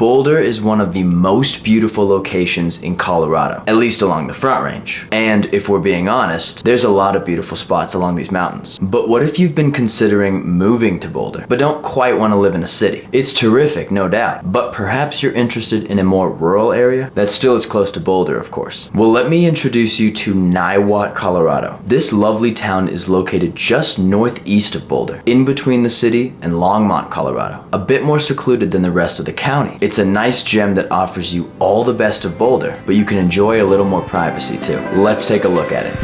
Boulder is one of the most beautiful locations in Colorado, at least along the Front Range. And if we're being honest, there's a lot of beautiful spots along these mountains. But what if you've been considering moving to Boulder, but don't quite want to live in a city? It's terrific, no doubt, but perhaps you're interested in a more rural area that still is close to Boulder, of course. Well, let me introduce you to Niwot, Colorado. This lovely town is located just northeast of Boulder, in between the city and Longmont, Colorado. A bit more secluded than the rest of the county. It's a nice gem that offers you all the best of Boulder, but you can enjoy a little more privacy too. Let's take a look at it.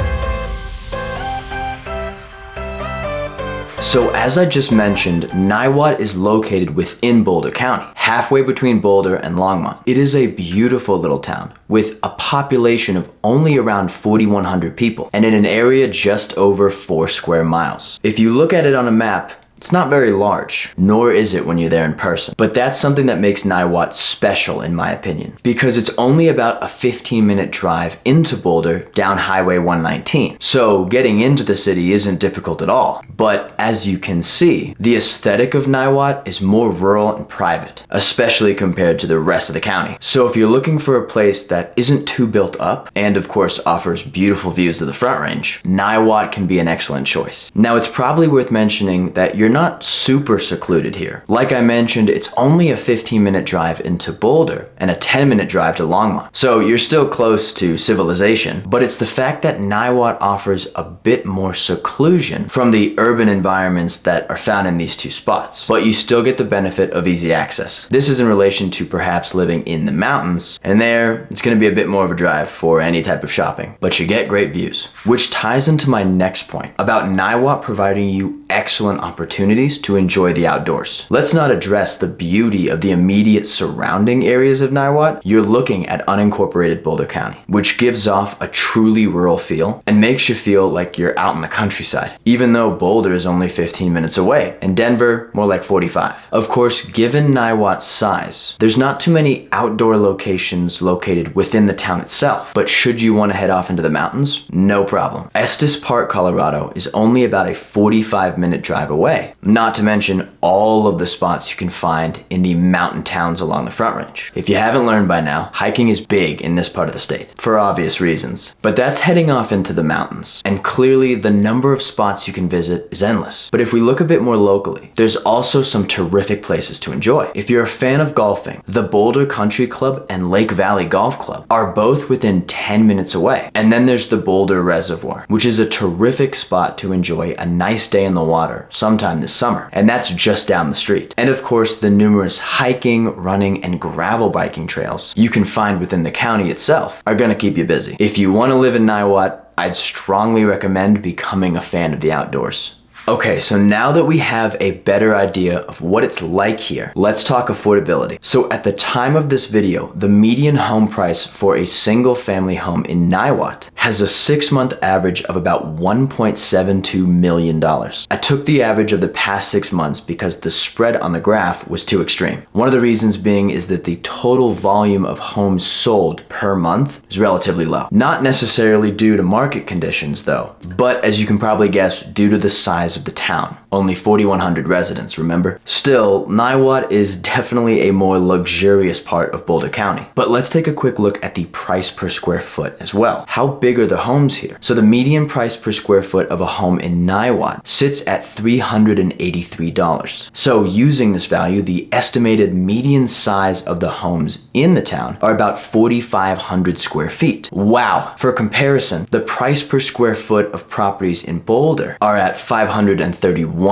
So as I just mentioned, Niwot is located within Boulder County, halfway between Boulder and Longmont. It is a beautiful little town with a population of only around 4,100 people and in an area just over 4 square miles. If you look at it on a map, it's not very large, nor is it when you're there in person. But that's something that makes Niwot special in my opinion, because it's only about a 15-minute drive into Boulder down Highway 119. So getting into the city isn't difficult at all. But as you can see, the aesthetic of Niwot is more rural and private, especially compared to the rest of the county. So if you're looking for a place that isn't too built up, and of course offers beautiful views of the Front Range, Niwot can be an excellent choice. Now it's probably worth mentioning that you're not super secluded here. Like I mentioned, it's only a 15-minute drive into Boulder and a 10-minute drive to Longmont. So you're still close to civilization, but it's the fact that Niwot offers a bit more seclusion from the urban environments that are found in these two spots, but you still get the benefit of easy access. This is in relation to perhaps living in the mountains, and there it's going to be a bit more of a drive for any type of shopping, but you get great views. Which ties into my next point about Niwot providing you excellent opportunities to enjoy the outdoors. Let's not address the beauty of the immediate surrounding areas of Niwot. You're looking at unincorporated Boulder County, which gives off a truly rural feel and makes you feel like you're out in the countryside, even though Boulder is only 15 minutes away and Denver more like 45. Of course, given Niwot's size, there's not too many outdoor locations located within the town itself, but should you want to head off into the mountains, no problem. Estes Park, Colorado is only about a 45-minute drive away. Not to mention all of the spots you can find in the mountain towns along the Front Range. If you haven't learned by now, hiking is big in this part of the state, for obvious reasons. But that's heading off into the mountains, and clearly the number of spots you can visit is endless. But if we look a bit more locally, there's also some terrific places to enjoy. If you're a fan of golfing, the Boulder Country Club and Lake Valley Golf Club are both within 10 minutes away. And then there's the Boulder Reservoir, which is a terrific spot to enjoy a nice day in the water sometime this summer, and that's just down the street. And of course, the numerous hiking, running, and gravel biking trails you can find within the county itself are gonna keep you busy. If you want to live in Niwot, I'd strongly recommend becoming a fan of the outdoors. Okay, so now that we have a better idea of what it's like here, let's talk affordability. So at the time of this video, the median home price for a single family home in Niwot has a 6-month average of about $1.72 million. I took the average of the past 6 months because the spread on the graph was too extreme. One of the reasons being is that the total volume of homes sold per month is relatively low. Not necessarily due to market conditions though, but as you can probably guess, due to the size of the town. Only 4,100 residents, remember? Still, Niwot is definitely a more luxurious part of Boulder County. But let's take a quick look at the price per square foot as well. How big are the homes here? So the median price per square foot of a home in Niwot sits at $383. So using this value, the estimated median size of the homes in the town are about 4,500 square feet. Wow! For comparison, the price per square foot of properties in Boulder are at $531,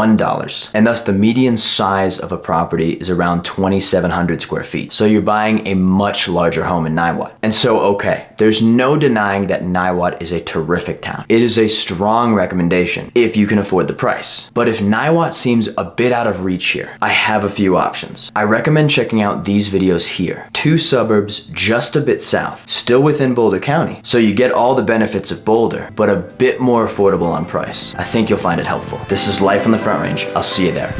and thus the median size of a property is around 2,700 square feet. So you're buying a much larger home in Niwot. And so, okay, there's no denying that Niwot is a terrific town. It is a strong recommendation if you can afford the price. But if Niwot seems a bit out of reach here, I have a few options. I recommend checking out these videos here. 2 suburbs just a bit south, still within Boulder County. So you get all the benefits of Boulder, but a bit more affordable on price. I think you'll find it helpful. This is Life on the Front Range. I'll see you there.